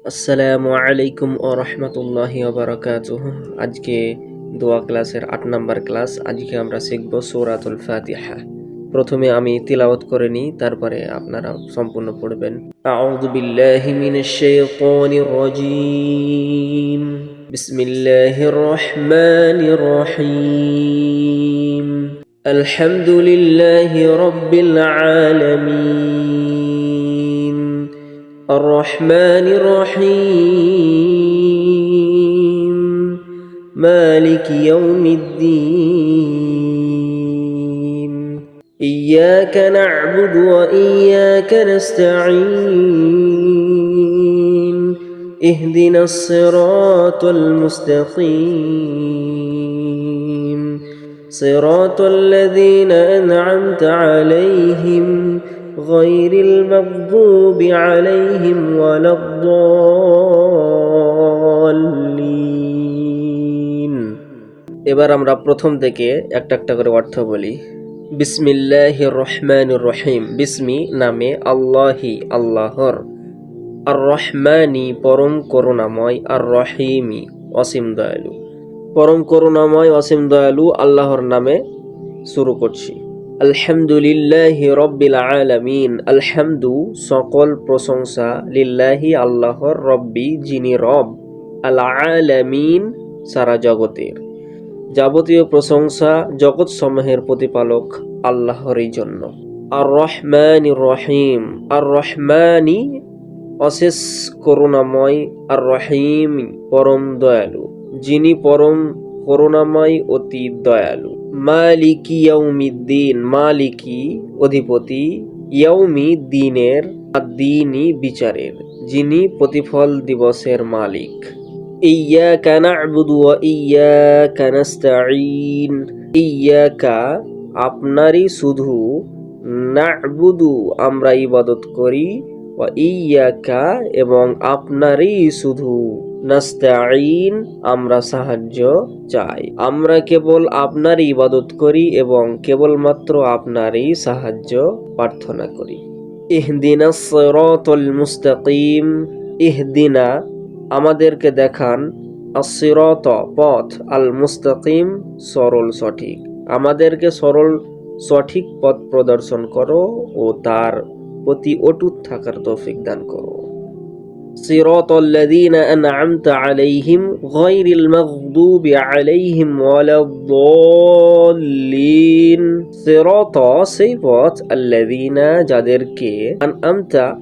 আসসালামু আলাইকুম ও রহমতুল্লাহি ওয়া বারাকাতুহু। আজকে দোয়া ক্লাসের ৮ নাম্বার ক্লাস। আজকে আমরা শিখব সূরাতুল ফাতিহা। প্রথমে আমি তিলাওয়াত করে নিই, তারপরে আপনারা সম্পূর্ণ পড়বেন। আউযু বিল্লাহি মিনাশ শাইতানির রাজীম। বিসমিল্লাহির রহমানির রহিম। আলহামদুলিল্লাহি রাব্বিল আলামিন। الرحمن الرحيم مالك يوم الدين إياك نعبد وإياك نستعين اهدنا الصراط المستقيم صراط الذين أنعمت عليهم غير المغضوب عليهم ولا الضالين। এবার আমরা প্রথম থেকে একটা একটা করে অর্থ বলি। বিসমিল্লাহির রহমানির রহিম। বিসমি নামে আল্লাহি আল্লাহর, আর রহমানি পরম করুণাময়, আর রহিমি অসীম দয়ালু। পরম করুণাময় অসীম দয়ালু আল্লাহর নামে শুরু করছি। আলহামদুলিল্লাহি রব্বিল আলামিন। আলহামদু সকল প্রশংসা, লিল্লাহি আল্লাহর, রব্বি যিনি রব, আল আলামিন সারা জগতের। যাবতীয় প্রশংসা জগৎ সমূহের প্রতিপালক আল্লাহরই জন্য। আর রহমানির রহিম। আর রহমানি অশেষ করুণাময়, আর রহিম পরম দয়ালু, যিনি পরম করুণাময় অতি দয়ালু। মালিকি ইয়াউমিদ্দিন। মালিকি অধিপতি, ইয়াউমি দিনের, আদ-দীনি বিচারের, যিনি প্রতিফল দিবসের মালিক। ইয়্যাকা না'বুদু ওয়া ইয়্যাকা নাস্তাঈন। ইয়্যাকা আপনারই শুধু, না'বুদু আমরা ইবাদত করি, ওয়া ইয়্যাকা এবং আপনারই শুধু, নাস্তাঈন আমরা সাহায্য চাই। আমরা কেবল আপনারই ইবাদত করি এবং কেবলমাত্র আপনারই সাহায্য প্রার্থনা করি। ইহদিনাস সিরাতাল মুস্তাকিম। ইহদিনা আমাদেরকে দেখান, আস-সিরাত পথ, আল মুস্তাকিম সরল সঠিক। আমাদেরকে সরল সঠিক পথ প্রদর্শন করো ও তার প্রতি অটুট থাকার তৌফিক দান করো। সিরাতাল্লাযীনা আন'আমতা আলাইহিম গায়রিল মাগদুবি আলাইহিম ওয়ালাদ-দাল্লিন। সিরাত সেই পথ, আল্লাযীনা যাদেরকে, আন'আমতা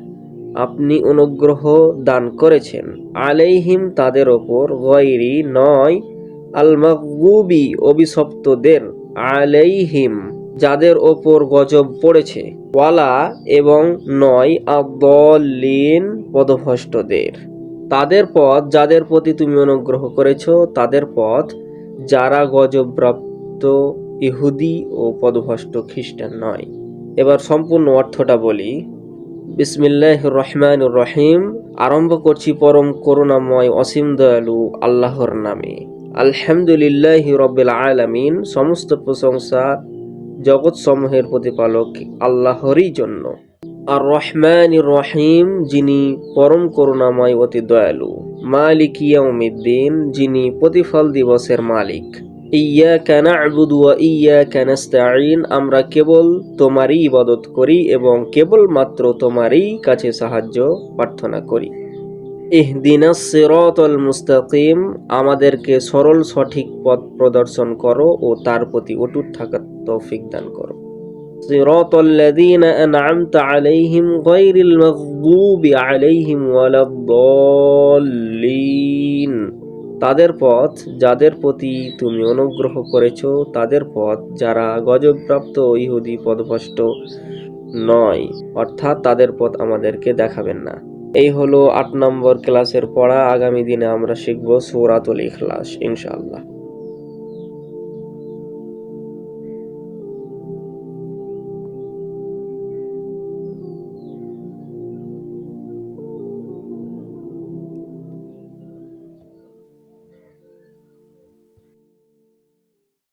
আপনি অনুগ্রহ দান করেছেন, আলাইহিম তাদের ওপর, গায়রি নয়, আল মাগদুবি অভিশপ্তদের, আলাইহিম যাদের ওপর গজব পড়েছে, ওয়ালা এবং নয়, আদ-দাল্লিন পথভ্রষ্টদের। তাদের পথ যাদের প্রতি তুমি অনুগ্রহ করেছো, তাদের পথ যারা গজবপ্রাপ্ত ইহুদি ও পথভ্রষ্ট খ্রিস্টান নয়। এবার সম্পূর্ণ অর্থটা বলি। বিসমিল্লাহির রহমানির রহিম। আরম্ভ করছি পরম করুণাময় অসীম দয়ালু আল্লাহর নামে। আলহামদুলিল্লাহি রব্বিল আলামিন সমস্ত প্রশংসা জগৎ সমূহের প্রতিপালক আল্লাহরই জন্য। আর রহমানির রহিম যিনি পরম করুণাময় অতি দয়ালু। মালিকি ইয়াউমিদ্দিন যিনি প্রতিফল দিবসের মালিক। ইয়্যাকা না'বুদু ওয়া ইয়্যাকা নাস্তাঈন আমরা কেবল তোমারই ইবাদত করি এবং কেবলমাত্র তোমারই কাছে সাহায্য প্রার্থনা করি। ইহদিনাস সিরাতাল মুস্তাকিম আমাদেরকে সরল সঠিক পথ প্রদর্শন করো ও তার প্রতি অটুট থাকার তৌফিক দান করো। সিরাতাল্লাযীনা আন'আমতা আলাইহিম গায়রিল মাগদুবি আলাইহিম ওয়ালাদ-দাল্লিন তাদের পথ যাদের প্রতি তুমি অনুগ্রহ করেছো, তাদের পথ যারা গজবপ্রাপ্ত ইহুদি পথভ্রষ্ট নয়, অর্থাৎ তাদের পথ আমাদেরকে দেখাবেন না। এই হলো ৮ নম্বর ক্লাসের পড়া। আগামী দিনে আমরা শিখব সূরাতুল ইখলাস ইনশাআল্লাহ।